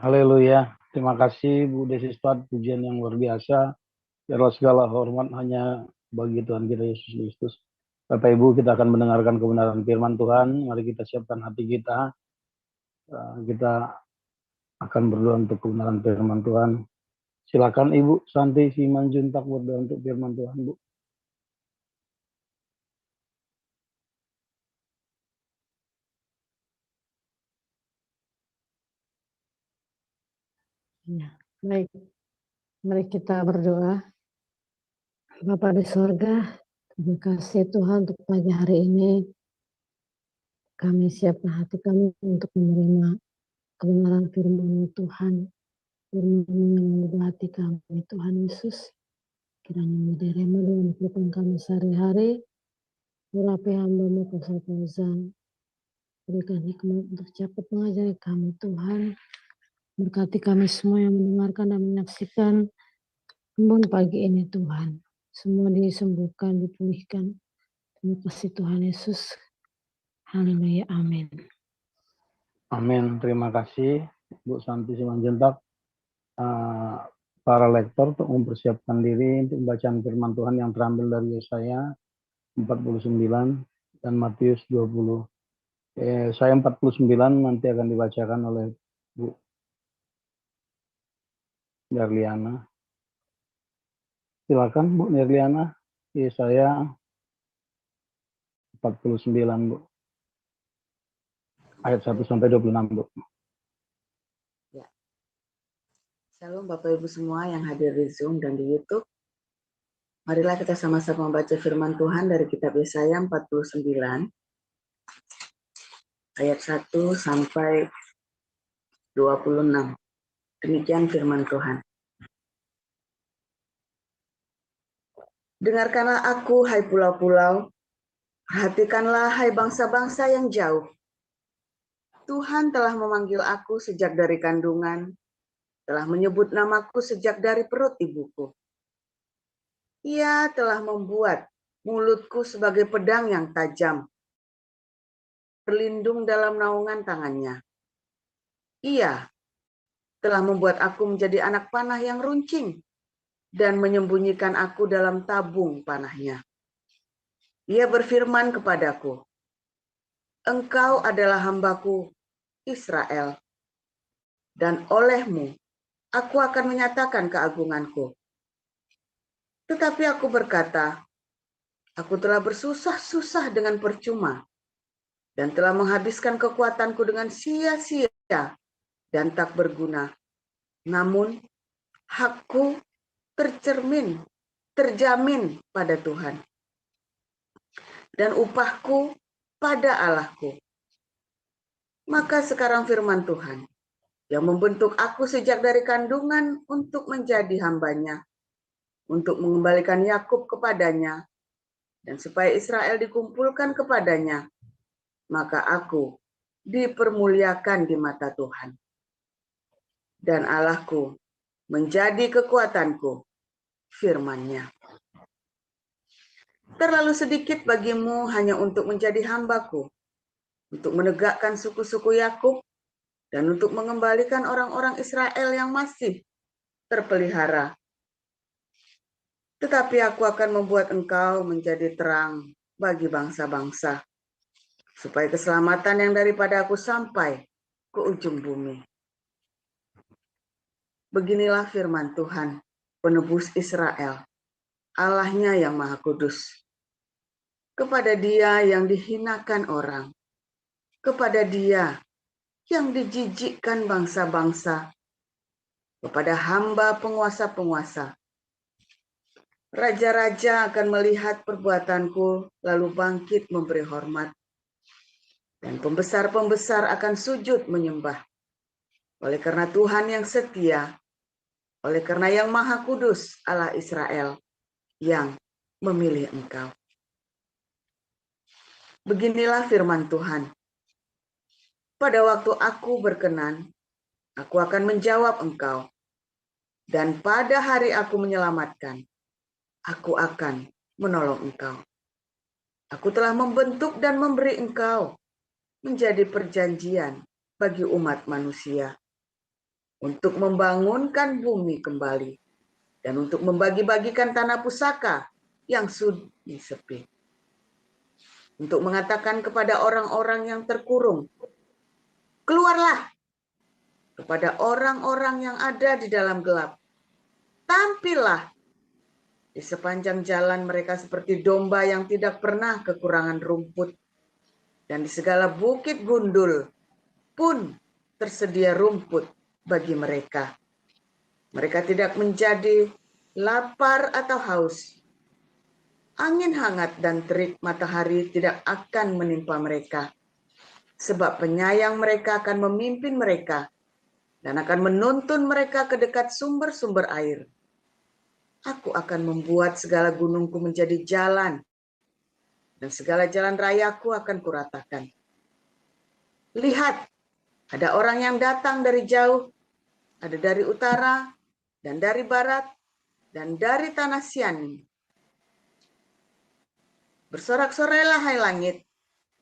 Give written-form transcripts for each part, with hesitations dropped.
Haleluya. Terima kasih Bu Desi Stad, pujian yang luar biasa. Biarlah segala hormat hanya bagi Tuhan kita Yesus Kristus. Bapak Ibu, kita akan mendengarkan kebenaran firman Tuhan. Mari kita siapkan hati kita. Kita akan berdoa untuk kebenaran firman Tuhan. Silakan Ibu Santi Simanjuntak berdoa untuk firman Tuhan, Bu. Ya, baik. Mari kita berdoa. Bapa di surga, terima kasih Tuhan untuk pagi hari ini. Kami siapkan hati kami untuk menerima kebenaran firman Tuhan. Firman yang mengubah hati kami, Tuhan Yesus. Kiranya menjadi rema dalam kehidupan kami sehari-hari. Urapi hamba-Mu Kau Fauzan. Berikan hikmat untuk cepat mengajari kami, Tuhan. Berkati kami semua yang mendengarkan dan menyaksikan embun pagi ini, Tuhan. Semua disembuhkan, dipulihkan. Terima kasih Tuhan Yesus. Haleluya, amin. Amin. Terima kasih Bu Santi Simanjuntak. Para lektor untuk mempersiapkan diri untuk bacaan firman Tuhan yang terambil dari Yesaya 49 dan Matius 20. Saya 49 nanti akan dibacakan oleh Bu Nerliana. Silakan Bu Nerliana. Saya 49 Bu. Ayat 1 sampai 26 Bu. Ya. Shalom Bapak Ibu semua yang hadir di Zoom dan di YouTube. Marilah kita sama-sama membaca firman Tuhan dari kitab Yesaya 49 ayat 1 sampai 26. Demikian firman Tuhan. Dengarkanlah aku, hai pulau-pulau, perhatikanlah, hai bangsa-bangsa yang jauh. Tuhan telah memanggil aku sejak dari kandungan, telah menyebut namaku sejak dari perut ibuku. Ia telah membuat mulutku sebagai pedang yang tajam, berlindung dalam naungan tangannya. Ia telah membuat aku menjadi anak panah yang runcing, dan menyembunyikan aku dalam tabung panahnya. Ia berfirman kepadaku, engkau adalah hambaku Israel, dan olehmu aku akan menyatakan keagunganku. Tetapi aku berkata, aku telah bersusah-susah dengan percuma, dan telah menghabiskan kekuatanku dengan sia-sia dan tak berguna. Namun, hakku terjamin pada Tuhan, dan upahku pada Allahku. Maka sekarang firman Tuhan, yang membentuk aku sejak dari kandungan untuk menjadi hambanya, untuk mengembalikan Yakub kepadanya, dan supaya Israel dikumpulkan kepadanya, maka aku dipermuliakan di mata Tuhan. Dan Allahku menjadi kekuatanku, firman-Nya. Terlalu sedikit bagimu hanya untuk menjadi hambaku, untuk menegakkan suku-suku Yakub, dan untuk mengembalikan orang-orang Israel yang masih terpelihara. Tetapi aku akan membuat engkau menjadi terang bagi bangsa-bangsa, supaya keselamatan yang daripada aku sampai ke ujung bumi. Beginilah firman Tuhan, penebus Israel, Allahnya yang Maha Kudus. Kepada Dia yang dihinakan orang, kepada Dia yang dijijikkan bangsa-bangsa, kepada hamba penguasa-penguasa. Raja-raja akan melihat perbuatanku, lalu bangkit memberi hormat. Dan pembesar-pembesar akan sujud menyembah. Oleh karena Tuhan yang setia, oleh karena yang Maha Kudus Allah Israel yang memilih engkau. Beginilah firman Tuhan. Pada waktu aku berkenan, aku akan menjawab engkau. Dan pada hari aku menyelamatkan, aku akan menolong engkau. Aku telah membentuk dan memberi engkau menjadi perjanjian bagi umat manusia. untuk membangunkan bumi kembali, dan untuk membagi-bagikan tanah pusaka yang sudah sepi. Untuk mengatakan kepada orang-orang yang terkurung, keluarlah. Kepada orang-orang yang ada di dalam gelap, tampillah. Di sepanjang jalan mereka seperti domba yang tidak pernah kekurangan rumput. Dan di segala bukit gundul pun tersedia rumput bagi mereka. Mereka tidak menjadi lapar atau haus. Angin hangat dan terik matahari tidak akan menimpa mereka. Sebab penyayang mereka akan memimpin mereka dan akan menuntun mereka ke dekat sumber-sumber air. Aku akan membuat segala gunungku menjadi jalan, dan segala jalan rayaku akan kuratakan. Lihat, ada orang yang datang dari jauh, ada dari utara, dan dari barat, dan dari tanah Sianim. Bersorak-sorailah hai langit,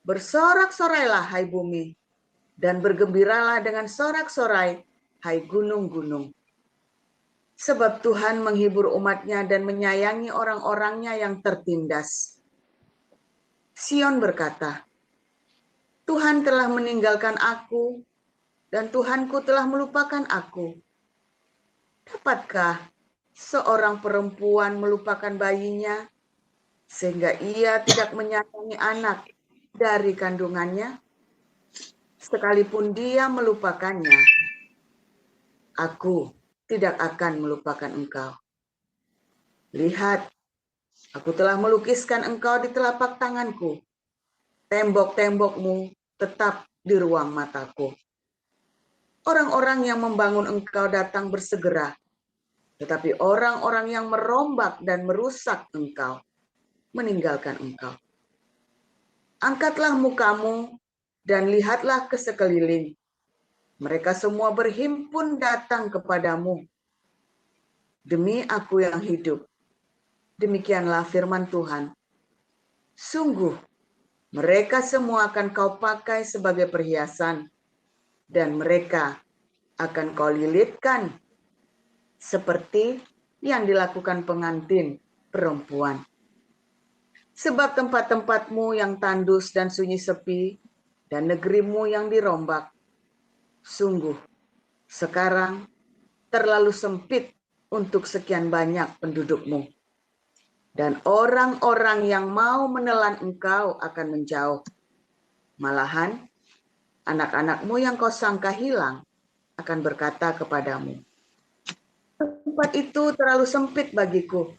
bersorak-sorailah hai bumi, dan bergembiralah dengan sorak-sorai hai gunung-gunung. Sebab Tuhan menghibur umatnya dan menyayangi orang-orangnya yang tertindas. Sion berkata, Tuhan telah meninggalkan aku, dan Tuhanku telah melupakan aku. Dapatkah seorang perempuan melupakan bayinya, sehingga ia tidak menyayangi anak dari kandungannya? Sekalipun dia melupakannya, aku tidak akan melupakan engkau. Lihat, aku telah melukiskan engkau di telapak tanganku. Tembok-tembokmu tetap di ruang mataku. Orang-orang yang membangun engkau datang bersegera, tetapi orang-orang yang merombak dan merusak engkau meninggalkan engkau. Angkatlah mukamu dan lihatlah ke sekeliling. Mereka semua berhimpun datang kepadamu. Demi aku yang hidup, demikianlah firman Tuhan. Sungguh, mereka semua akan kau pakai sebagai perhiasan, dan mereka akan kau lilitkan seperti yang dilakukan pengantin perempuan. Sebab tempat-tempatmu yang tandus dan sunyi sepi, dan negerimu yang dirombak, sungguh sekarang terlalu sempit untuk sekian banyak pendudukmu. Dan orang-orang yang mau menelan engkau akan menjauh. Malahan, anak-anakmu yang kau sangka hilang akan berkata kepadamu, tempat itu terlalu sempit bagiku.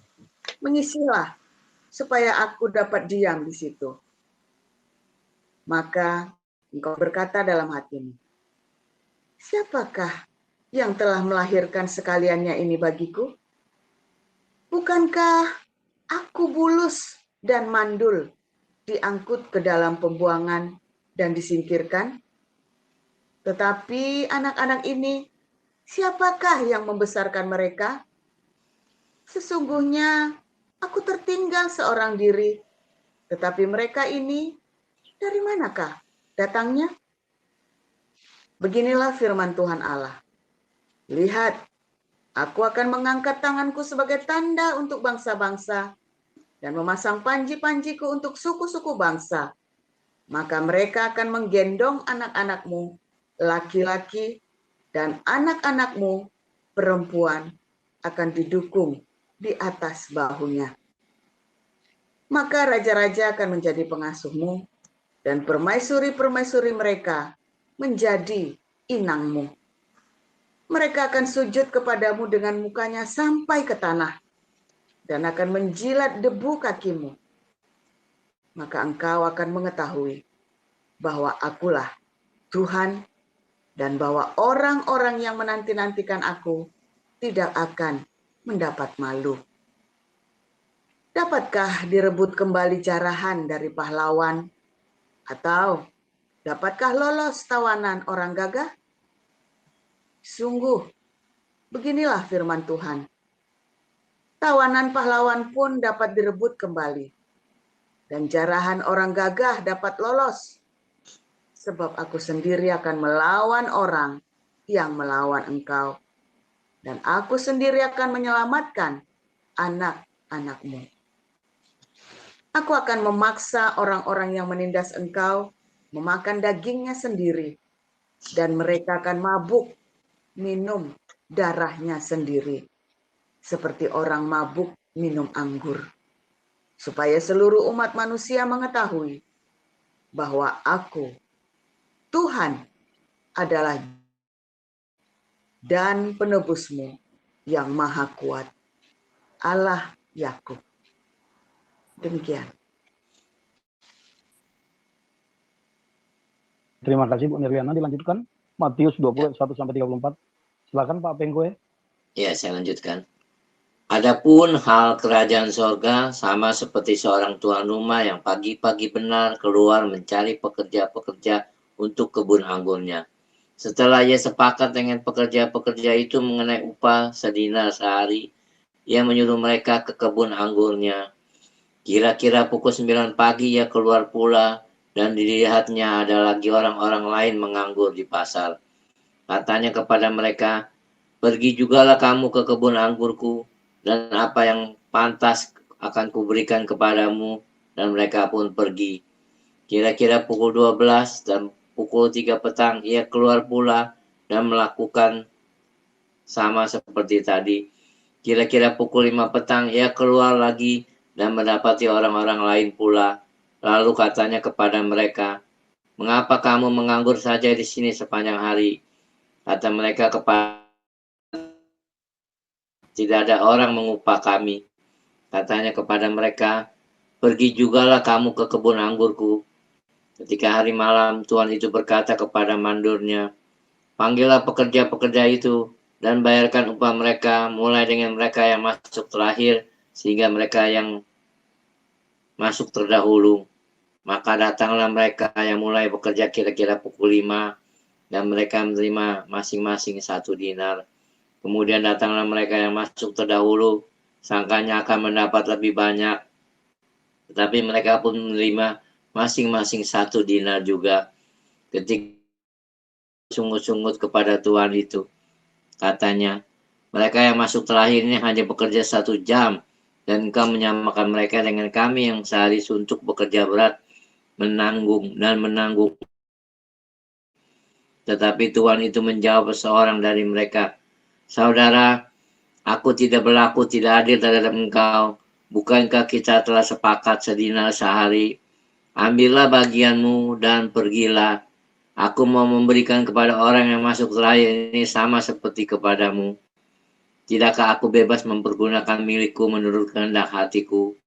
Mengisilah supaya aku dapat diam di situ. Maka engkau berkata dalam hatimu, siapakah yang telah melahirkan sekaliannya ini bagiku? Bukankah aku bulus dan mandul, diangkut ke dalam pembuangan dan disingkirkan? Tetapi anak-anak ini, siapakah yang membesarkan mereka? Sesungguhnya aku tertinggal seorang diri, tetapi mereka ini dari manakah datangnya? Beginilah firman Tuhan Allah. Lihat, aku akan mengangkat tanganku sebagai tanda untuk bangsa-bangsa dan memasang panji-panjiku untuk suku-suku bangsa. Maka mereka akan menggendong anak-anakmu laki-laki dan anak-anakmu perempuan akan didukung di atas bahunya. Maka raja-raja akan menjadi pengasuhmu dan permaisuri-permaisuri mereka menjadi inangmu. Mereka akan sujud kepadamu dengan mukanya sampai ke tanah dan akan menjilat debu kakimu. Maka engkau akan mengetahui bahwa akulah Tuhan dan bahwa orang-orang yang menanti-nantikan aku tidak akan mendapat malu. Dapatkah direbut kembali jarahan dari pahlawan? Atau dapatkah lolos tawanan orang gagah? Sungguh, beginilah firman Tuhan. Tawanan pahlawan pun dapat direbut kembali, dan jarahan orang gagah dapat lolos. Sebab aku sendiri akan melawan orang yang melawan engkau, dan aku sendiri akan menyelamatkan anak-anakmu. Aku akan memaksa orang-orang yang menindas engkau memakan dagingnya sendiri, dan mereka akan mabuk minum darahnya sendiri, seperti orang mabuk minum anggur, supaya seluruh umat manusia mengetahui bahwa aku, Tuhan, adalah dan penebusmu yang maha kuat, Allah Yakub. Demikian. Terima kasih Bu Nirliana. Dilanjutkan Matius 20 1-34. Silakan Pak Pengkoe. Ya, saya lanjutkan. Adapun hal kerajaan sorga sama seperti seorang tuan rumah yang pagi-pagi benar keluar mencari pekerja-pekerja untuk kebun anggurnya. Setelah ia sepakat dengan pekerja-pekerja itu mengenai upah sedinar sehari, ia menyuruh mereka ke kebun anggurnya. Kira-kira pukul 9 pagi ia keluar pula, dan dilihatnya ada lagi orang-orang lain menganggur di pasar. Katanya kepada mereka, "Pergi jugalah kamu ke kebun anggurku, dan apa yang pantas akan kuberikan kepadamu." Dan mereka pun pergi. Kira-kira pukul 12 dan pukul 3 petang ia keluar pula dan melakukan sama seperti tadi. Kira-kira pukul 5 petang ia keluar lagi dan mendapati orang-orang lain pula. Lalu katanya kepada mereka, "Mengapa kamu menganggur saja di sini sepanjang hari?" Kata mereka kepada, "Tidak ada orang mengupah kami." Katanya kepada mereka, "Pergi jugalah kamu ke kebun anggurku." Ketika hari malam, tuan itu berkata kepada mandornya, "Panggillah pekerja-pekerja itu dan bayarkan upah mereka, mulai dengan mereka yang masuk terakhir, sehingga mereka yang masuk terdahulu." Maka datanglah mereka yang mulai bekerja kira-kira pukul 5, dan mereka menerima masing-masing 1 dinar. Kemudian datanglah mereka yang masuk terdahulu, sangkanya akan mendapat lebih banyak, tetapi mereka pun menerima masing-masing 1 dinar juga. Ketika sungut-sungut kepada tuan itu, katanya, "Mereka yang masuk terakhir ini hanya bekerja 1 jam, dan engkau menyamakan mereka dengan kami yang sehari suntuk bekerja berat, menanggung. Tetapi tuan itu menjawab seorang dari mereka, "Saudara, aku tidak berlaku tidak adil terhadap engkau. Bukankah kita telah sepakat sedinar sehari? Ambillah bagianmu dan pergilah. Aku mau memberikan kepada orang yang masuk terakhir ini sama seperti kepadamu. Tidakkah aku bebas mempergunakan milikku menurut kehendak hatiku?"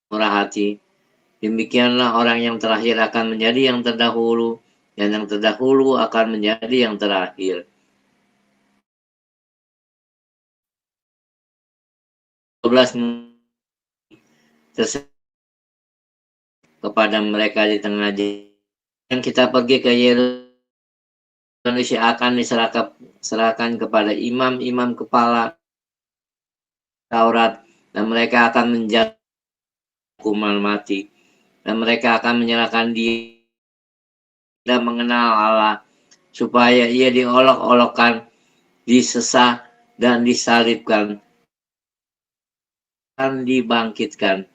Murah hati. Demikianlah orang yang terakhir akan menjadi yang terdahulu, dan yang terdahulu akan menjadi yang terakhir. 12 kepada mereka di tengah jalan, "Kita pergi ke Yerusalem, manusia akan diserahkan kepada imam-imam kepala Taurat, dan mereka akan menjatuhkan hukuman mati, dan mereka akan menyerahkan dia tidak mengenal Allah, supaya ia diolok-olokkan, disesah, dan disalibkan, dan dibangkitkan."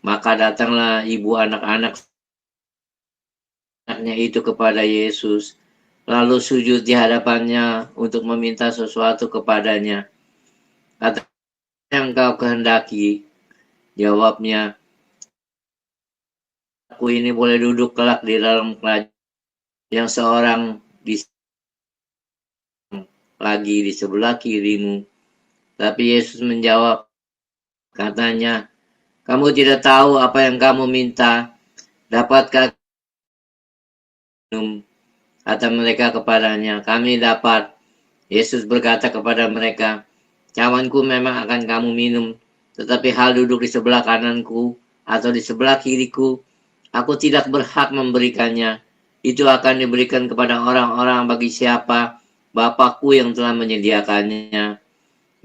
Maka datanglah ibu anak-anaknya itu kepada Yesus, lalu sujud di hadapannya untuk meminta sesuatu kepadanya. "Kata yang engkau kehendaki?" Jawabnya, "Aku ini boleh duduk kelak di dalam kerajaan yang seorang lagi di sebelah kirimu." Tapi Yesus menjawab, katanya, "Kamu tidak tahu apa yang kamu minta. Dapatkah minum?" Kata mereka kepadanya, "Kami dapat." Yesus berkata kepada mereka, "Cawanku memang akan kamu minum, tetapi hal duduk di sebelah kananku atau di sebelah kiriku, aku tidak berhak memberikannya. Itu akan diberikan kepada orang-orang bagi siapa Bapakku yang telah menyediakannya."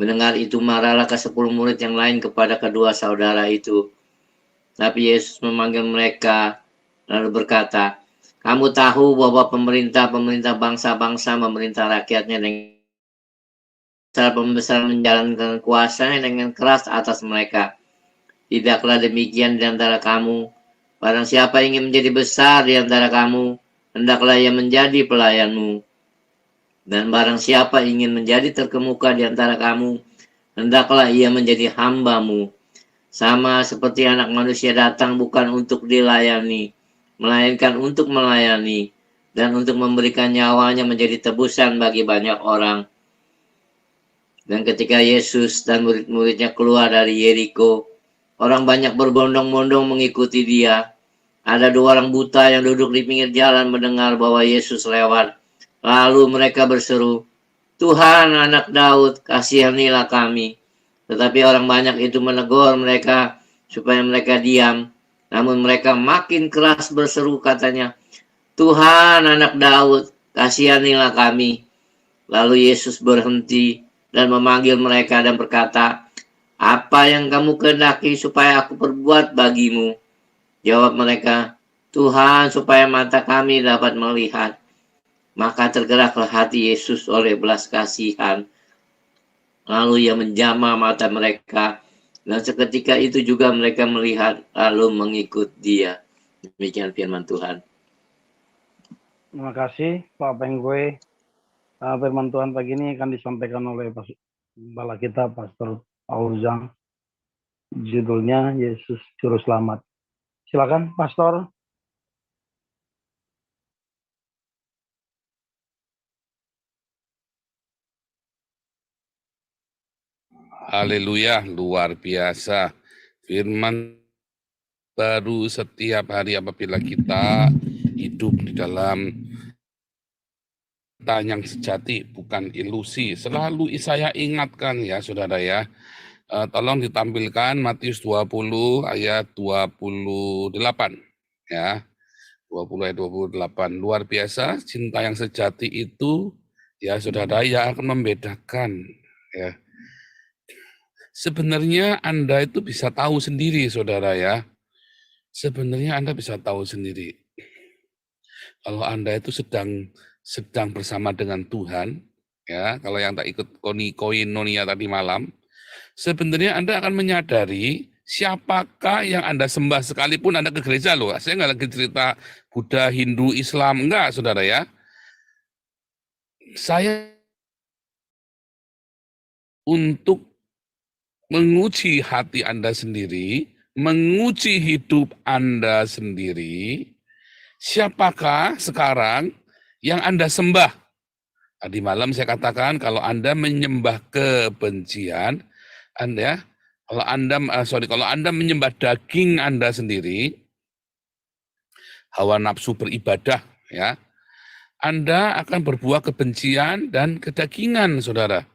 Mendengar itu marahlah ke-10 murid yang lain kepada kedua saudara itu. Tapi Yesus memanggil mereka lalu berkata, Kamu tahu bahwa pemerintah bangsa-bangsa memerintah rakyatnya dengan pembesar menjalankan kuasanya dengan keras atas mereka. Tidaklah demikian di antara kamu. Barang siapa ingin menjadi besar di antara kamu, hendaklah ia menjadi pelayanmu. Dan barang siapa ingin menjadi terkemuka di antara kamu, hendaklah ia menjadi hambamu. Sama seperti Anak Manusia datang bukan untuk dilayani, melainkan untuk melayani, dan untuk memberikan nyawanya menjadi tebusan bagi banyak orang. Dan ketika Yesus dan murid-muridnya keluar dari Yeriko, orang banyak berbondong-bondong mengikuti dia. Ada 2 orang buta yang duduk di pinggir jalan mendengar bahwa Yesus lewat. Lalu mereka berseru, "Tuhan, Anak Daud, kasihanilah kami." Tetapi orang banyak itu menegur mereka supaya mereka diam. Namun mereka makin keras berseru, katanya, "Tuhan, Anak Daud, kasihanilah kami." Lalu Yesus berhenti dan memanggil mereka dan berkata, "Apa yang kamu kehendaki supaya aku perbuat bagimu?" Jawab mereka, "Tuhan, supaya mata kami dapat melihat." Maka tergeraklah hati Yesus oleh belas kasihan. Lalu ia menjamah mata mereka, dan seketika itu juga mereka melihat lalu mengikut dia. Demikian firman Tuhan. Terima kasih Pak Penggoy. Firman Tuhan pagi ini akan disampaikan oleh Kepala kita, Pastor Paul Zhang. Judulnya Yesus Juru Selamat. Silakan, Pastor. Haleluya, luar biasa. Firman baru setiap hari apabila kita hidup di dalam yang sejati, bukan ilusi. Selalu saya ingatkan ya saudara ya, tolong ditampilkan Matius 20 ayat 28 ya, 20 ayat 28. Luar biasa, cinta yang sejati itu ya saudara ya akan membedakan ya. Sebenarnya Anda itu bisa tahu sendiri saudara ya, sebenarnya Anda bisa tahu sendiri kalau Anda itu sedang bersama dengan Tuhan, ya, kalau yang tak ikut koinonia tadi malam, sebenarnya Anda akan menyadari siapakah yang Anda sembah, sekalipun Anda ke gereja loh. Saya nggak lagi cerita Buddha, Hindu, Islam, enggak saudara ya. Saya untuk menguji hati Anda sendiri, menguji hidup Anda sendiri, siapakah sekarang yang Anda sembah? Tadi malam saya katakan kalau Anda menyembah kebencian, kalau Anda menyembah daging Anda sendiri, hawa nafsu beribadah, ya, Anda akan berbuah kebencian dan kedagingan, saudara.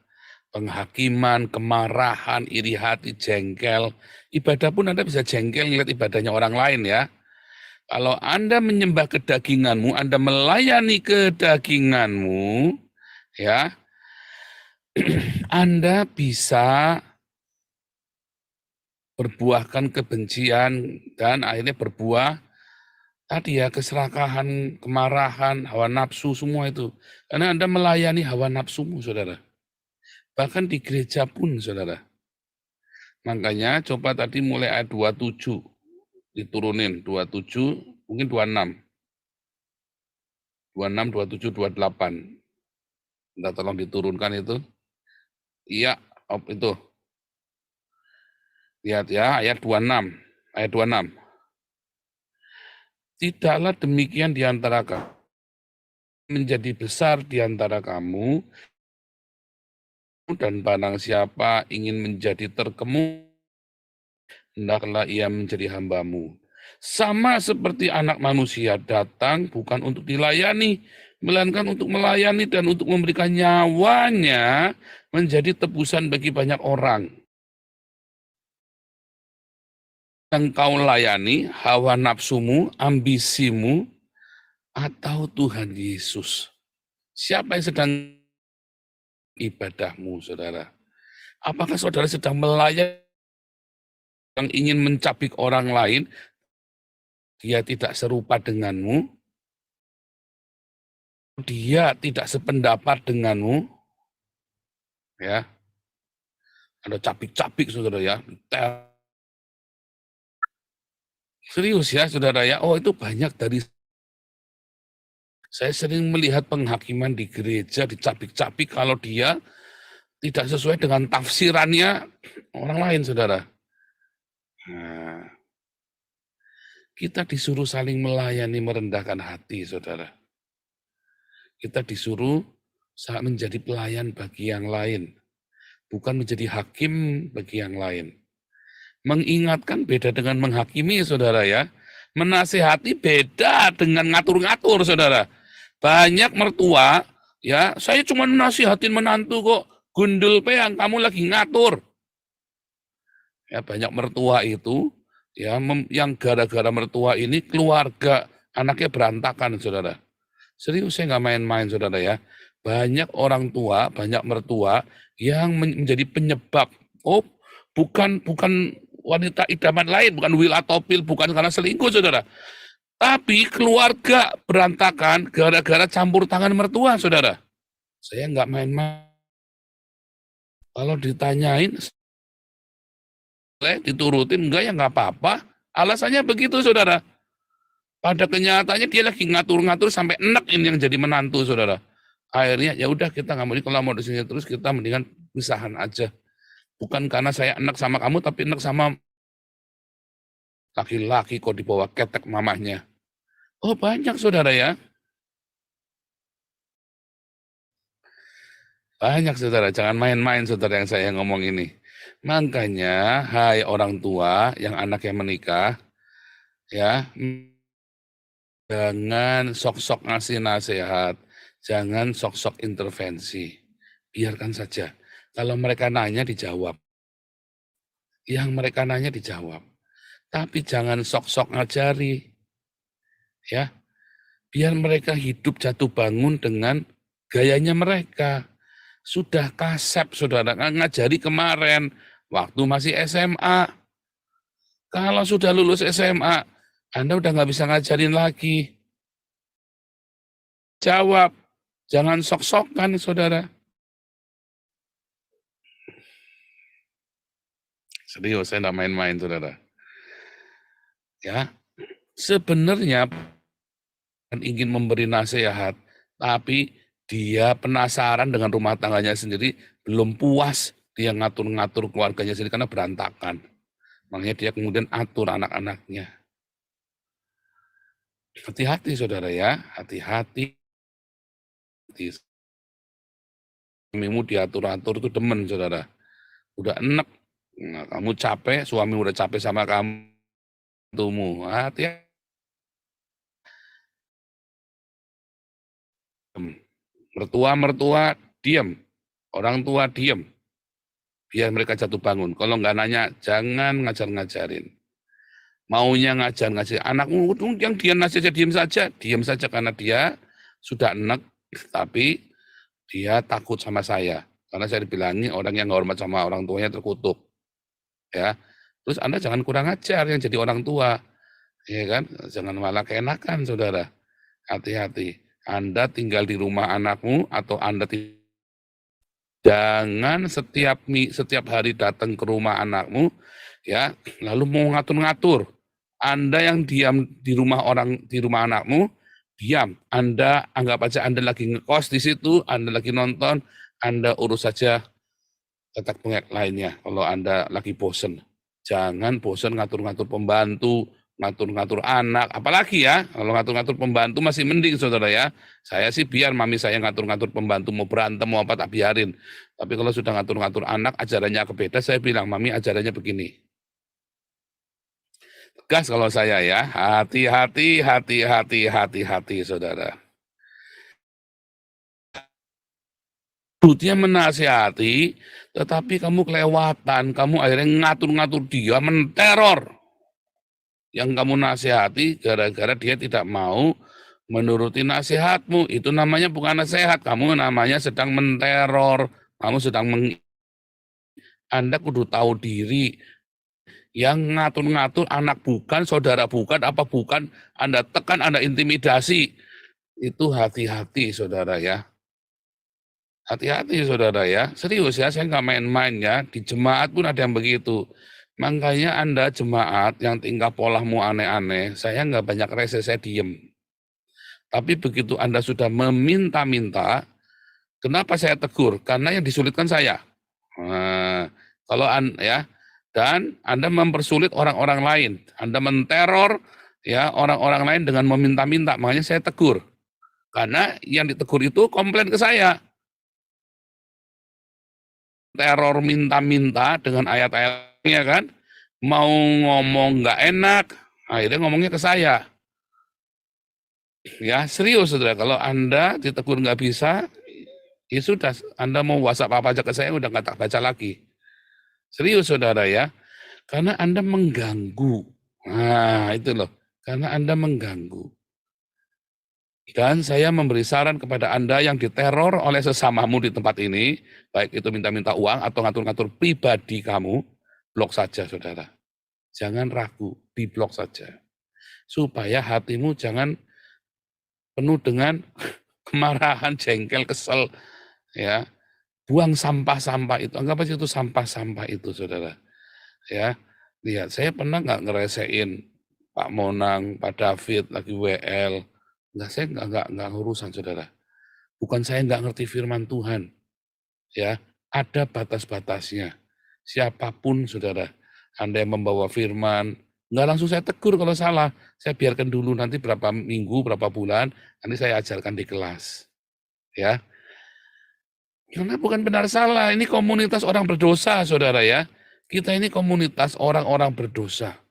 Penghakiman, kemarahan, iri hati, jengkel. Ibadah pun Anda bisa jengkel ngeliat ibadahnya orang lain ya. Kalau Anda menyembah kedaginganmu, Anda melayani kedaginganmu, ya, Anda bisa berbuahkan kebencian dan akhirnya berbuah tadi ya keserakahan, kemarahan, hawa nafsu semua itu. Karena Anda melayani hawa nafsumu, saudara. Bahkan di gereja pun, saudara. Makanya coba tadi mulai ayat 27, diturunin 27, mungkin 26. 26, 27, 28. Minta tolong diturunkan itu. Iya, itu. Lihat ya, ayat 26. Ayat 26. Tidaklah demikian di antara kamu, menjadi besar di antara kamu, dan barang siapa ingin menjadi terkemuka, hendaklah ia menjadi hambamu. Sama seperti Anak Manusia datang bukan untuk dilayani, melainkan untuk melayani dan untuk memberikan nyawanya menjadi tebusan bagi banyak orang. Yang kau layani, hawa nafsumu, ambisimu, atau Tuhan Yesus? Siapa yang sedang ibadahmu, saudara? Apakah saudara sedang melayani yang ingin mencabik orang lain, dia tidak serupa denganmu? dia tidak sependapat denganmu, ya, ada capik-capik saudara ya, serius ya saudara ya, oh itu banyak dari, saya sering melihat penghakiman di gereja dicapik-capik kalau dia tidak sesuai dengan tafsirannya orang lain saudara. Nah, kita disuruh saling melayani, merendahkan hati saudara. Kita disuruh menjadi pelayan bagi yang lain, bukan menjadi hakim bagi yang lain. Mengingatkan beda dengan menghakimi, saudara ya. Menasihati beda dengan ngatur-ngatur, saudara. Banyak mertua, ya, saya cuma nasihatin menantu kok, gundul peang, kamu lagi ngatur. Ya, banyak mertua itu, ya, yang gara-gara mertua ini keluarga anaknya berantakan, saudara. Serius, saya nggak main-main, saudara ya. Banyak orang tua, banyak mertua yang menjadi penyebab. Oh, bukan wanita idaman lain, bukan Will atau Pil, bukan karena selingkuh, saudara. Tapi keluarga berantakan gara-gara campur tangan mertua, saudara. Saya nggak main-main. Kalau ditanyain, saya diturutin, enggak ya nggak apa-apa. Alasannya begitu, saudara. Pada kenyataannya dia lagi ngatur-ngatur sampai enek ini yang jadi menantu, saudara. Akhirnya ya udah kita nggak mau, kalau mau di sini terus kita mendingan pisahan aja. Bukan karena saya enek sama kamu, tapi enek sama laki-laki kok dibawa ketek mamahnya. Oh banyak saudara ya. Banyak saudara, jangan main-main saudara yang saya ngomong ini. Makanya, hai orang tua yang anaknya menikah, ya, jangan sok-sok ngasih nasihat, jangan sok-sok intervensi. Biarkan saja. Kalau mereka nanya dijawab. Yang mereka nanya dijawab. Tapi jangan sok-sok ngajari. Ya. Biar mereka hidup jatuh bangun dengan gayanya mereka. Sudah kasep, saudara, ngajari kemarin waktu masih SMA. Kalau sudah lulus SMA, Anda udah nggak bisa ngajarin lagi. Jawab, jangan sok-sokan, saudara. Serius, saya nggak main-main, saudara. Ya, sebenarnya ingin memberi nasihat, tapi dia penasaran dengan rumah tangganya sendiri, belum puas dia ngatur-ngatur keluarganya sendiri karena berantakan. Makanya dia kemudian atur anak-anaknya. Hati-hati saudara ya, hati-hati. Suamimu diatur-atur itu demen saudara. Udah enek, nah, kamu capek, suami udah capek sama kamu. Hati-hati. Mertua-mertua diam, orang tua diam. Biar mereka jatuh bangun. Kalau nggak nanya, jangan ngajar-ngajarin. Maunya ngajar-ngajarin. Anakmu yang dia nasihat diam saja karena dia sudah enek, tapi dia takut sama saya. Karena saya dibilangi orang yang nggak hormat sama orang tuanya terkutuk. Ya, terus Anda jangan kurang ajar yang jadi orang tua. Ya kan? Jangan malah keenakan, saudara. Hati-hati. Anda tinggal di rumah anakmu atau Anda jangan setiap hari datang ke rumah anakmu, ya, lalu mau ngatur-ngatur. Anda yang diam di rumah anakmu, diam. Anda anggap aja Anda lagi ngekos di situ, Anda lagi nonton, Anda urus saja tetek bengek lainnya. Kalau Anda lagi bosen, jangan bosen ngatur-ngatur pembantu, ngatur-ngatur anak, apalagi ya, kalau ngatur-ngatur pembantu masih mending saudara ya. Saya sih biar mami saya ngatur-ngatur pembantu, mau berantem, mau apa tak biarin. Tapi kalau sudah ngatur-ngatur anak, ajarannya kebeda, saya bilang, mami ajarannya begini. Tegas kalau saya ya, hati-hati, hati-hati, saudara. Dia menasihati, tetapi kamu kelewatan, kamu akhirnya ngatur-ngatur dia, menteror. Yang kamu nasihati gara-gara dia tidak mau menuruti nasihatmu. Itu namanya bukan nasihat, kamu namanya sedang menteror. Kamu sedang Anda kudu tahu diri. Yang ngatur-ngatur anak bukan, saudara bukan, apa bukan, Anda tekan, Anda intimidasi. Itu hati-hati saudara ya. Hati-hati saudara ya. Serius ya, saya nggak main-main ya. Di jemaat pun ada yang begitu. Makanya Anda jemaat yang tingkah polamu aneh-aneh, saya nggak banyak rese, saya diem. Tapi begitu Anda sudah meminta-minta, kenapa saya tegur? Karena yang disulitkan saya. Nah, kalau ya, dan Anda mempersulit orang-orang lain, Anda menteror ya orang-orang lain dengan meminta-minta, makanya saya tegur. Karena yang ditegur itu komplain ke saya. Teror minta-minta dengan ayat-ayatnya kan, mau ngomong nggak enak, akhirnya ngomongnya ke saya. Ya serius saudara, kalau Anda ditegur nggak bisa, ya sudah, Anda mau WhatsApp apa aja ke saya, udah nggak tak baca lagi. Serius saudara ya, karena Anda mengganggu. Nah itu loh, karena Anda mengganggu. Dan saya memberi saran kepada Anda yang diteror oleh sesamamu di tempat ini, baik itu minta-minta uang atau ngatur-ngatur pribadi kamu, blok saja saudara. Jangan ragu, diblok saja. Supaya hatimu jangan penuh dengan kemarahan, jengkel, kesel. Ya, buang sampah-sampah itu, anggap aja itu sampah-sampah itu saudara. Ya, lihat, saya pernah nggak ngeresein Pak Monang, Pak David, lagi WL. Enggak, saya nggak urusan saudara. Bukan saya nggak ngerti firman Tuhan, ya ada batas-batasnya. Siapapun saudara, Anda yang membawa firman, nggak langsung saya tegur kalau salah. Saya biarkan dulu nanti berapa minggu, berapa bulan, nanti saya ajarkan di kelas. Ya, karena bukan benar salah, ini komunitas orang berdosa saudara ya. Kita ini komunitas orang-orang berdosa.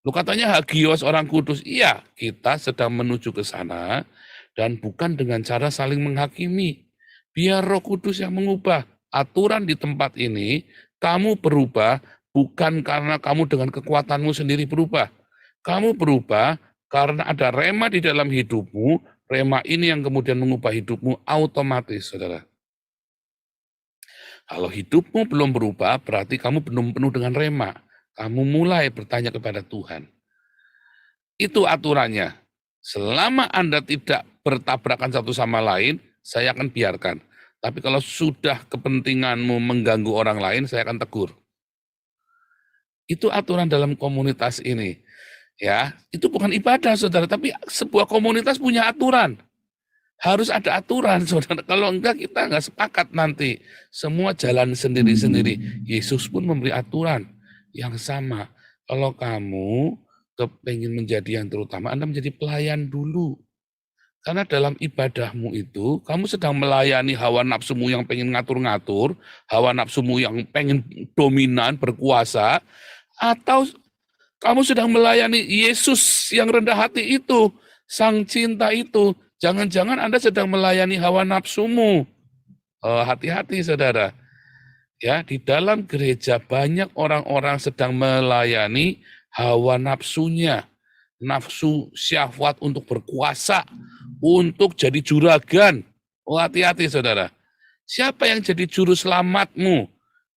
Lu katanya hagios orang kudus, iya kita sedang menuju ke sana dan bukan dengan cara saling menghakimi. Biar Roh Kudus yang mengubah aturan di tempat ini, kamu berubah bukan karena kamu dengan kekuatanmu sendiri berubah. Kamu berubah karena ada rema di dalam hidupmu, rema ini yang kemudian mengubah hidupmu otomatis, saudara. Kalau hidupmu belum berubah, berarti kamu belum penuh dengan rema. Kamu mulai bertanya kepada Tuhan. Itu aturannya. Selama Anda tidak bertabrakan satu sama lain, saya akan biarkan. Tapi kalau sudah kepentinganmu mengganggu orang lain, saya akan tegur. Itu aturan dalam komunitas ini. Ya, itu bukan ibadah, saudara, tapi sebuah komunitas punya aturan. Harus ada aturan, saudara. Kalau enggak, kita enggak sepakat nanti. Semua jalan sendiri-sendiri. Yesus pun memberi aturan yang sama. Kalau kamu kepengen menjadi yang terutama, Anda menjadi pelayan dulu. Karena dalam ibadahmu itu, kamu sedang melayani hawa nafsumu yang pengen ngatur-ngatur, hawa nafsumu yang pengen dominan, berkuasa, atau kamu sedang melayani Yesus yang rendah hati itu, sang cinta itu. Jangan-jangan Anda sedang melayani hawa nafsumu. Hati-hati saudara. Ya, di dalam gereja banyak orang-orang sedang melayani hawa nafsunya. Nafsu syahwat untuk berkuasa, untuk jadi juragan. Hati-hati saudara. Siapa yang jadi juru selamatmu?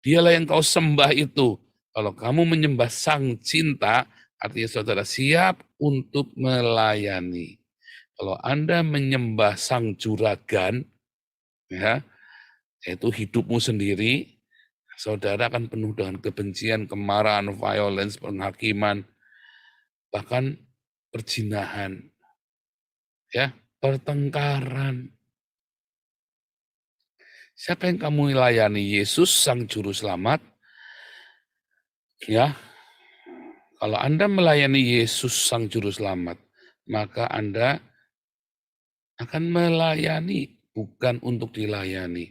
Dialah yang kau sembah itu. Kalau kamu menyembah sang cinta, artinya saudara siap untuk melayani. Kalau Anda menyembah sang juragan, ya, yaitu hidupmu sendiri, saudara akan penuh dengan kebencian, kemarahan, violence, penghakiman, bahkan perzinahan, ya, pertengkaran. Siapa yang kamu layani? Yesus sang juru selamat. Ya, kalau Anda melayani Yesus sang juru selamat, maka Anda akan melayani, bukan untuk dilayani.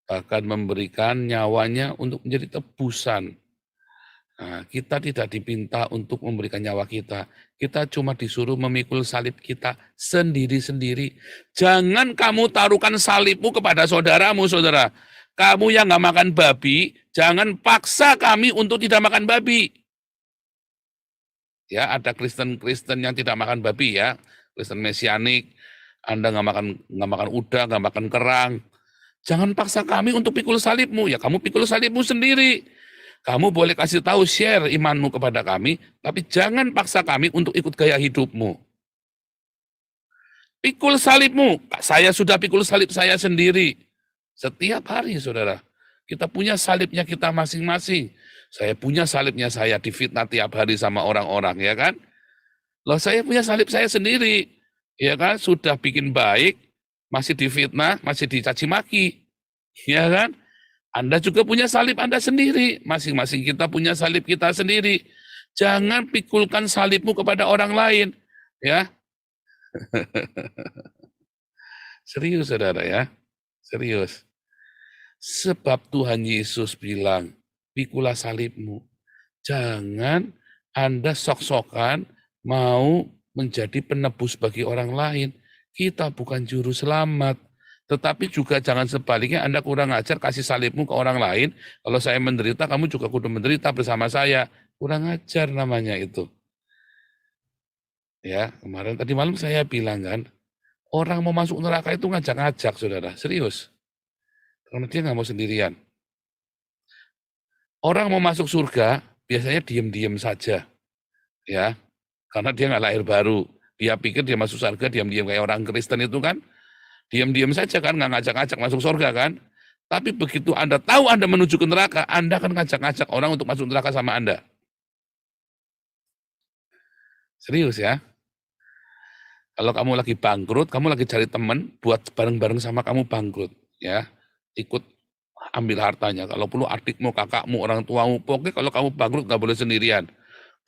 Bahkan memberikan nyawanya untuk menjadi tebusan. Nah, kita tidak dipinta untuk memberikan nyawa kita. Kita cuma disuruh memikul salib kita sendiri-sendiri. Jangan kamu taruhkan salibmu kepada saudaramu, saudara. Kamu yang nggak makan babi, jangan paksa kami untuk tidak makan babi. Ya, ada Kristen-Kristen yang tidak makan babi ya, Kristen Mesianik. Anda nggak makan udang, nggak makan kerang. Jangan paksa kami untuk pikul salibmu. Ya kamu pikul salibmu sendiri. Kamu boleh kasih tahu, share imanmu kepada kami, tapi jangan paksa kami untuk ikut gaya hidupmu. Pikul salibmu. Saya sudah pikul salib saya sendiri. Setiap hari, saudara. Kita punya salibnya kita masing-masing. Saya punya salibnya saya, difitnah tiap hari sama orang-orang, ya kan? Loh, saya punya salib saya sendiri. Ya kan? Sudah bikin baik, masih difitnah, masih dicaci maki. Ya kan? Anda juga punya salib Anda sendiri. Masing-masing kita punya salib kita sendiri. Jangan pikulkan salibmu kepada orang lain. Ya. Serius, saudara ya. Serius. Sebab Tuhan Yesus bilang, pikulah salibmu. Jangan Anda sok-sokan mau menjadi penebus bagi orang lain. Kita bukan juru selamat. Tetapi juga jangan sebaliknya Anda kurang ajar kasih salibmu ke orang lain. Kalau saya menderita, kamu juga kudu menderita bersama saya. Kurang ajar namanya itu. Ya, kemarin tadi malam saya bilang kan, orang mau masuk neraka itu ngajak-ngajak, saudara. Serius. Karena dia nggak mau sendirian. Orang mau masuk surga, biasanya diam-diam saja. Ya, karena dia nggak lahir baru. Dia pikir dia masuk surga, diam-diam kayak orang Kristen itu kan. Diam-diam saja kan, nggak ngajak-ngajak masuk surga kan. Tapi begitu Anda tahu Anda menuju ke neraka, Anda akan ngajak-ngajak orang untuk masuk neraka sama Anda. Serius ya. Kalau kamu lagi bangkrut, kamu lagi cari teman buat bareng-bareng sama kamu bangkrut. Ya, ikut ambil hartanya. Kalau perlu adikmu, kakakmu, orang tuamu. Pokoknya kalau kamu bangkrut nggak boleh sendirian.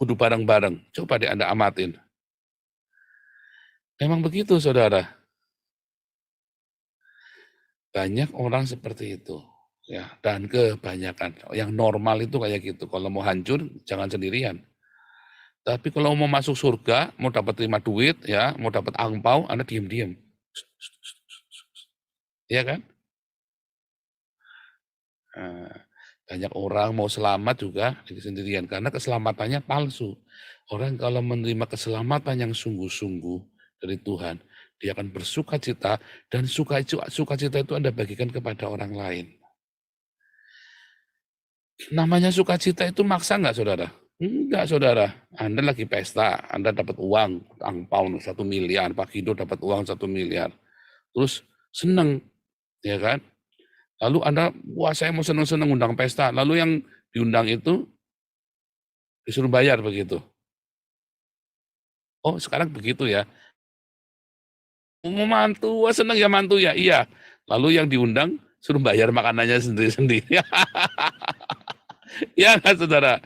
Kudu bareng-bareng. Coba deh Anda amatin. Memang begitu, saudara. Banyak orang seperti itu. Ya, dan kebanyakan. Yang normal itu kayak gitu. Kalau mau hancur, jangan sendirian. Tapi kalau mau masuk surga, mau dapat terima duit, ya, mau dapat angpau, Anda diam-diam. Iya kan? Nah, banyak orang mau selamat juga sendirian karena keselamatannya palsu. Orang kalau menerima keselamatan yang sungguh-sungguh dari Tuhan, dia akan bersukacita dan sukacita itu Anda bagikan kepada orang lain. Namanya sukacita itu maksa nggak, saudara? Enggak, saudara. Anda lagi pesta, Anda dapat uang, angpau 1 miliar, Pak Guido dapat uang 1 miliar. Terus seneng, ya kan? Lalu Anda, wah saya mau seneng-seneng undang pesta. Lalu yang diundang itu disuruh bayar begitu. Oh sekarang begitu ya. Mau mantu, wah seneng ya mantu ya, iya. Lalu yang diundang suruh bayar makanannya sendiri-sendiri. Ya kan saudara?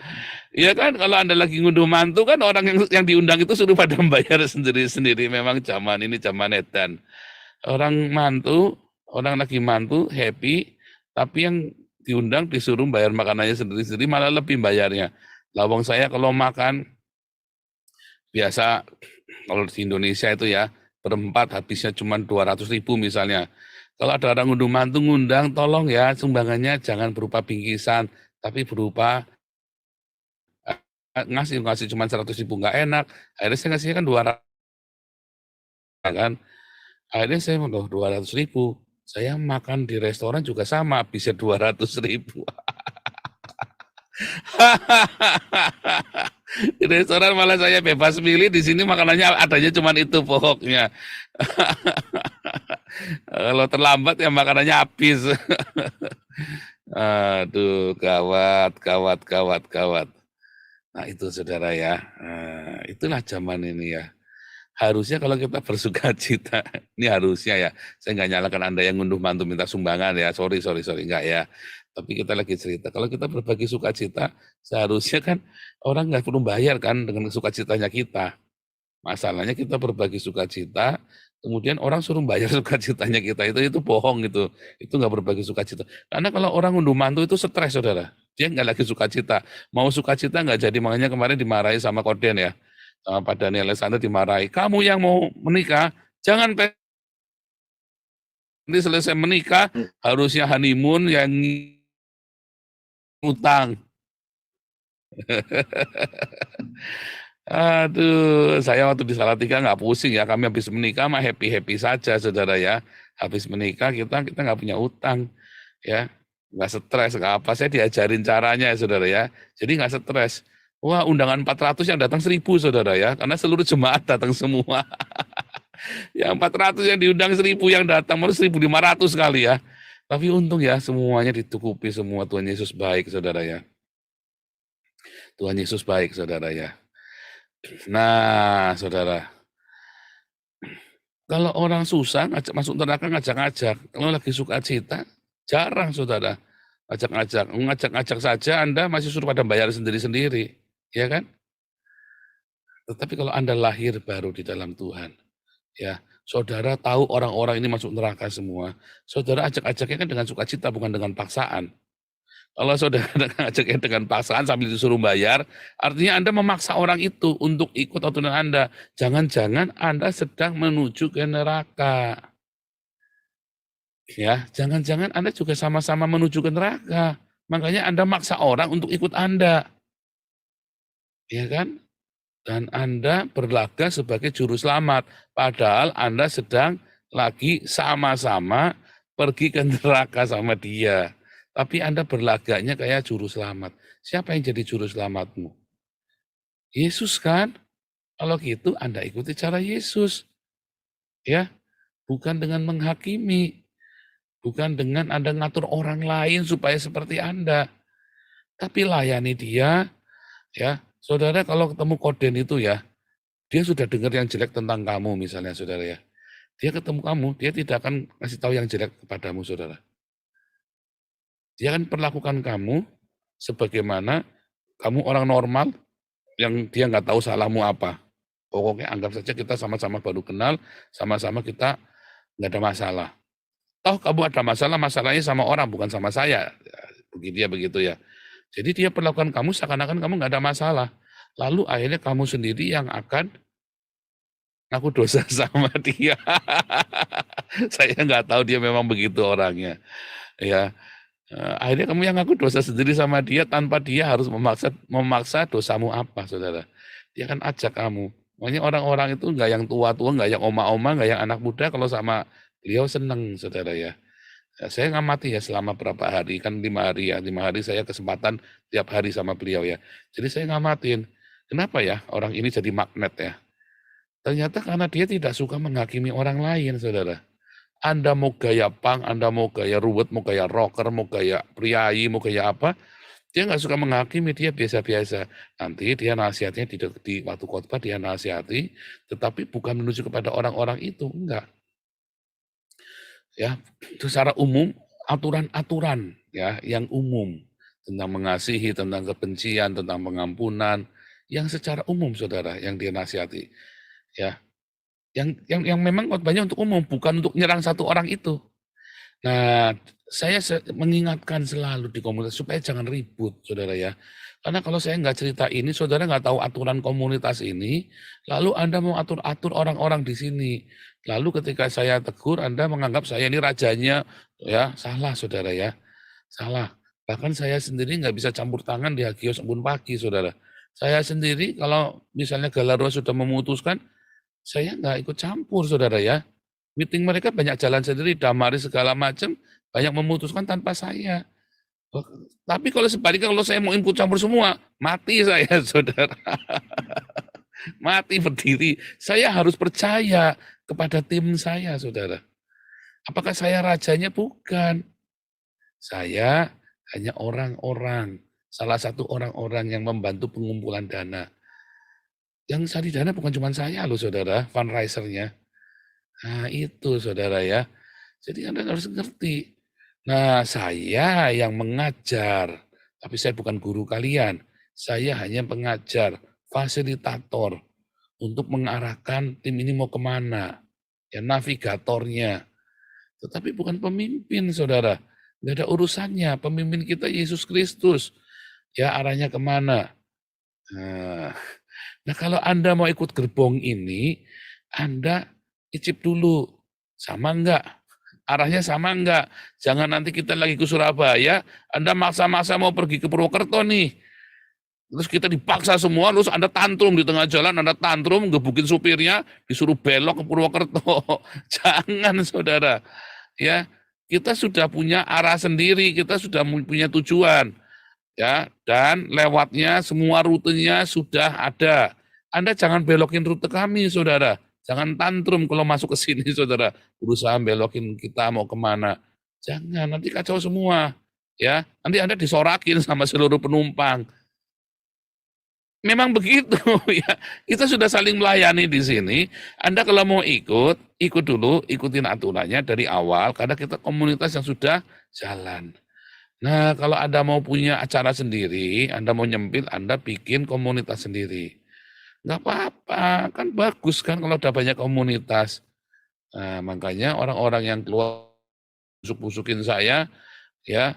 Ya kan kalau Anda lagi ngunduh mantu kan orang yang diundang itu suruh pada bayar sendiri-sendiri. Memang zaman ini zaman edan. Orang mantu, orang lagi mantu, happy, tapi yang diundang disuruh bayar makanannya sendiri-sendiri malah lebih bayarnya. Lawang saya kalau makan, biasa kalau di Indonesia itu ya, berempat habisnya cuma 200.000 misalnya. Kalau ada orang ngunduh mantu ngundang, tolong ya sumbangannya jangan berupa bingkisan, tapi berupa ngasih cuma 100.000 nggak enak. Akhirnya saya ngasihnya kan 200 kan. Akhirnya saya mau 200.000. Saya makan di restoran juga sama, bisa 200.000. Di restoran malah saya bebas milih, di sini makanannya adanya cuma itu pokoknya. Kalau terlambat ya makanannya habis. Aduh, gawat. Nah itu saudara ya, itulah zaman ini ya. Harusnya kalau kita bersuka cita, ini harusnya ya, saya nggak nyalakan Anda yang ngunduh mantu minta sumbangan ya, sorry, enggak ya. Tapi kita lagi cerita, kalau kita berbagi sukacita, seharusnya kan orang nggak perlu bayar kan dengan sukacitanya kita. Masalahnya kita berbagi sukacita, kemudian orang suruh bayar sukacitanya kita, itu bohong itu nggak berbagi sukacita. Karena kalau orang ngunduh mantu itu stres saudara, dia nggak lagi sukacita, mau sukacita nggak jadi, makanya kemarin dimarahi sama Koden ya. Sama Pak Daniel Alexander dimarahi, kamu yang mau menikah, jangan nanti selesai menikah, harusnya honeymoon yang utang. Aduh, saya waktu di Salatiga nggak pusing ya, kami habis menikah mah happy-happy saja saudara ya. Habis menikah kita nggak punya utang ya, nggak stres, nggak apa, saya diajarin caranya ya saudara ya, jadi nggak stres. Wah, undangan 400 yang datang 1.000 saudara ya, karena seluruh jemaat datang semua. Yang 400 yang diundang 1.000 yang datang, malah 1.500 kali ya. Tapi untung ya semuanya ditukupi semua. Tuhan Yesus baik, saudara ya. Tuhan Yesus baik, saudara ya. Nah, saudara, kalau orang susah ngajak masuk neraka, ngajak-ngajak. Kalau lagi sukacita, jarang, saudara, ngajak-ngajak saja Anda masih suruh pada bayar sendiri-sendiri, ya kan? Tetapi kalau Anda lahir baru di dalam Tuhan, ya, saudara tahu orang-orang ini masuk neraka semua, saudara ajak-ajaknya kan dengan sukacita, bukan dengan paksaan. Kalau saudara ajaknya dengan paksaan sambil disuruh bayar, artinya Anda memaksa orang itu untuk ikut aturan Anda. Jangan-jangan Anda sedang menuju ke neraka. Ya, jangan-jangan Anda juga sama-sama menuju ke neraka. Makanya Anda maksa orang untuk ikut Anda. Ya kan? Dan Anda berlaga sebagai juru selamat. Padahal Anda sedang lagi sama-sama pergi ke neraka sama dia. Tapi Anda berlaganya kayak juru selamat. Siapa yang jadi juru selamatmu? Yesus kan? Kalau gitu Anda ikuti cara Yesus. Ya, bukan dengan menghakimi. Bukan dengan Anda ngatur orang lain supaya seperti Anda. Tapi layani dia, ya. Saudara kalau ketemu koden itu ya, dia sudah dengar yang jelek tentang kamu misalnya, saudara ya. Dia ketemu kamu, dia tidak akan kasih tahu yang jelek kepadamu, saudara. Dia akan perlakukan kamu sebagaimana kamu orang normal yang dia nggak tahu salahmu apa. Pokoknya anggap saja kita sama-sama baru kenal, sama-sama kita nggak ada masalah. Toh kamu ada masalah, masalahnya sama orang, bukan sama saya. Begitu ya. Jadi dia perlakukan kamu seakan-akan kamu nggak ada masalah. Lalu akhirnya kamu sendiri yang akan ngaku dosa sama dia. Saya nggak tahu dia memang begitu orangnya. Ya, akhirnya kamu yang ngaku dosa sendiri sama dia tanpa dia harus memaksa dosamu apa, saudara. Dia akan ajak kamu. Makanya orang-orang itu nggak yang tua-tua, nggak yang oma-oma, nggak yang anak muda. Kalau sama beliau seneng, saudara ya. Saya ngamati ya selama berapa hari, kan 5 hari ya, 5 hari saya kesempatan tiap hari sama beliau ya. Jadi saya ngamatin, kenapa ya orang ini jadi magnet ya. Ternyata karena dia tidak suka menghakimi orang lain, saudara. Anda mau gaya punk, Anda mau gaya ruwet, mau gaya rocker, mau gaya priayi, mau gaya apa, dia nggak suka menghakimi, dia biasa-biasa. Nanti dia nasihatnya di waktu khotbah dia nasihati, tetapi bukan menuju kepada orang-orang itu, enggak. Ya, secara umum aturan-aturan ya yang umum tentang mengasihi, tentang kebencian, tentang pengampunan yang secara umum, saudara, yang dia nasihati. Ya, yang memang khotbahnya untuk umum, bukan untuk nyerang satu orang itu. Nah, saya mengingatkan selalu di komunitas supaya jangan ribut, saudara ya. Karena kalau saya nggak cerita ini, saudara nggak tahu aturan komunitas ini, lalu Anda mau atur-atur orang-orang di sini. Lalu ketika saya tegur, Anda menganggap saya ini rajanya, ya salah, saudara ya. Salah. Bahkan saya sendiri nggak bisa campur tangan di Hagios Embun Pagi, saudara. Saya sendiri kalau misalnya Galarua sudah memutuskan, saya nggak ikut campur, saudara ya. Meeting mereka banyak jalan sendiri, damari segala macam, banyak memutuskan tanpa saya. Tapi kalau sebaliknya, kalau saya mau ikut campur semua, mati saya, saudara. Mati berdiri. Saya harus percaya kepada tim saya, saudara. Apakah saya rajanya? Bukan. Saya hanya orang-orang, salah satu orang-orang yang membantu pengumpulan dana. Yang cari dana bukan cuma saya loh, saudara, fundraisernya. Nah itu, saudara ya. Jadi Anda harus ngerti. Nah saya yang mengajar, tapi saya bukan guru kalian. Saya hanya pengajar, fasilitator untuk mengarahkan tim ini mau kemana. Ya navigatornya. Tetapi bukan pemimpin, saudara. Nggak ada urusannya. Pemimpin kita Yesus Kristus. Ya arahnya kemana. Nah kalau Anda mau ikut gerbong ini, Anda icip dulu. Sama enggak? Arahnya sama enggak? Jangan nanti kita lagi ke Surabaya, Anda maksa-maksa mau pergi ke Purwokerto nih. Terus kita dipaksa semua, terus Anda tantrum di tengah jalan, Anda tantrum, gebukin supirnya, disuruh belok ke Purwokerto. Jangan, saudara. Ya, kita sudah punya arah sendiri, kita sudah punya tujuan. Ya, dan lewatnya semua rutenya sudah ada. Anda jangan belokin rute kami, saudara. Jangan tantrum kalau masuk ke sini, saudara. Berusaha belokin kita mau kemana. Jangan, nanti kacau semua. Ya, nanti Anda disorakin sama seluruh penumpang. Memang begitu ya. Kita sudah saling melayani di sini. Anda kalau mau ikut dulu, ikutin aturannya dari awal karena kita komunitas yang sudah jalan. Nah, kalau Anda mau punya acara sendiri, Anda mau nyempil, Anda bikin komunitas sendiri. Nggak apa-apa, kan bagus kan kalau ada banyak komunitas. Nah, makanya orang-orang yang keluar busuk-busukin saya, ya,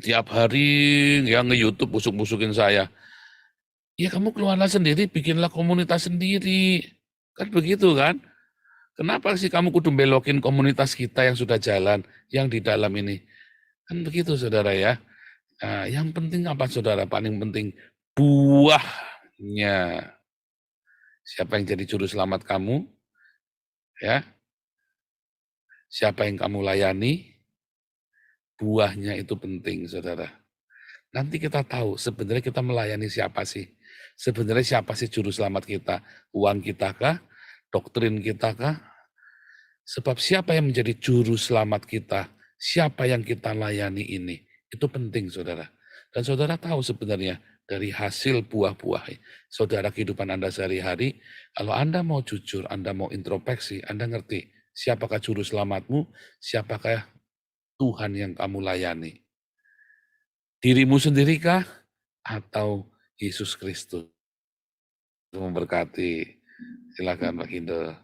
tiap hari yang nge-YouTube busuk-busukin saya. Ya kamu keluarlah sendiri, bikinlah komunitas sendiri. Kan begitu kan? Kenapa sih kamu kudu belokin komunitas kita yang sudah jalan, yang di dalam ini? Kan begitu saudara ya. Nah, yang penting apa saudara? Paling penting buahnya. Siapa yang jadi juru selamat kamu? Ya. Siapa yang kamu layani? Buahnya itu penting saudara. Nanti kita tahu sebenarnya kita melayani siapa sih. Sebenarnya siapa sih juru selamat kita? Uang kita kah? Doktrin kita kah? Sebab siapa yang menjadi juru selamat kita? Siapa yang kita layani ini? Itu penting saudara. Dan saudara tahu sebenarnya dari hasil buah-buah saudara kehidupan Anda sehari-hari, kalau Anda mau jujur, Anda mau introspeksi, Anda ngerti siapakah juru selamatmu, siapakah Tuhan yang kamu layani. Dirimu sendirikah atau Yesus Kristus? Memberkati. Silakan Pak Kindo.